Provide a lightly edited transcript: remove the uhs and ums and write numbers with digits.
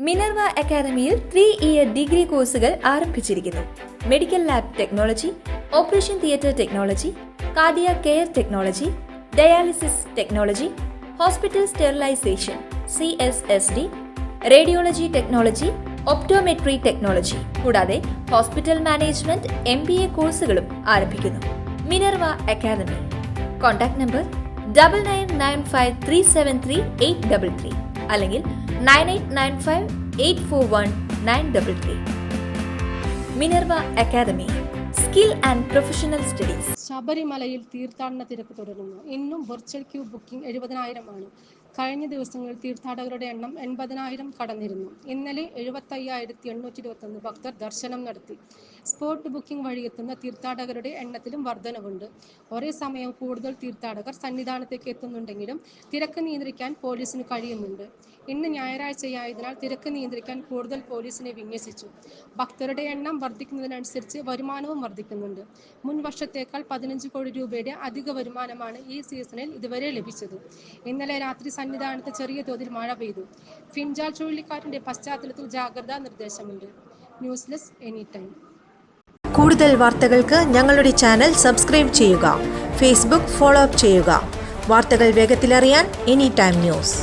Minerva അക്കാദമിയിൽ 3-ഇയർ degree കോഴ്സുകൾ ആരംഭിച്ചിരിക്കുന്നു. Medical lab technology, operation theatre technology, cardiac care technology, dialysis technology, hospital sterilisation (CSSD), radiology technology, optometry technology കൂടാതെ hospital management MBA കോഴ്സുകളും ആരംഭിക്കുന്നു. Minerva academy. Contact number 9995373833 അല്ലെങ്കിൽ 9895841933. Minerva academy, skill and professional studies. ശബരിമലയിൽ തീർത്ഥാടന തിരക്ക് തുടരുന്നു. ഇന്നും virtual queue booking 70,000 ആണ്. കഴിഞ്ഞ ദിവസങ്ങളിൽ തീർത്ഥാടകരുടെ എണ്ണം 80,000 കടന്നിരുന്നു. ഇന്നലെ 75,821 ഭക്തർ ദർശനം നടത്തി. സ്പോട്ട് ബുക്കിംഗ് വഴിയെത്തുന്ന തീർത്ഥാടകരുടെ എണ്ണത്തിലും വർധനവുണ്ട്. ഒരേ സമയം കൂടുതൽ തീർത്ഥാടകർ സന്നിധാനത്തേക്ക് എത്തുന്നുണ്ടെങ്കിലും തിരക്ക് നിയന്ത്രിക്കാൻ പോലീസിന് കഴിയുന്നുണ്ട്. ഇന്ന് ഞായറാഴ്ചയായതിനാൽ തിരക്ക് നിയന്ത്രിക്കാൻ കൂടുതൽ പോലീസിനെ വിന്യസിച്ചു. ഭക്തരുടെ എണ്ണം വർദ്ധിക്കുന്നതിനനുസരിച്ച് വരുമാനവും വർദ്ധിക്കുന്നുണ്ട്. മുൻ വർഷത്തേക്കാൾ 15 കോടി രൂപയുടെ അധിക വരുമാനമാണ് ഈ സീസണിൽ ഇതുവരെ ലഭിച്ചത്. ഇന്നലെ രാത്രി സന്നിധാനത്ത് ചെറിയ തോതിൽ മഴ പെയ്തു. ഫിൻജാൽ ചുഴലിക്കാറ്റിന്റെ പശ്ചാത്തലത്തിൽ ജാഗ്രതാ നിർദ്ദേശമുണ്ട്. News desk any time. കൂടുതൽ വാർത്തകൾക്ക് ഞങ്ങളുടെ ചാനൽ സബ്സ്ക്രൈബ് ചെയ്യുക. ഫേസ്ബുക്ക് ഫോളോ അപ്പ് ചെയ്യുക. വാർത്തകൾ വേഗത്തിലറിയാൻ എനി ടൈം ന്യൂസ്.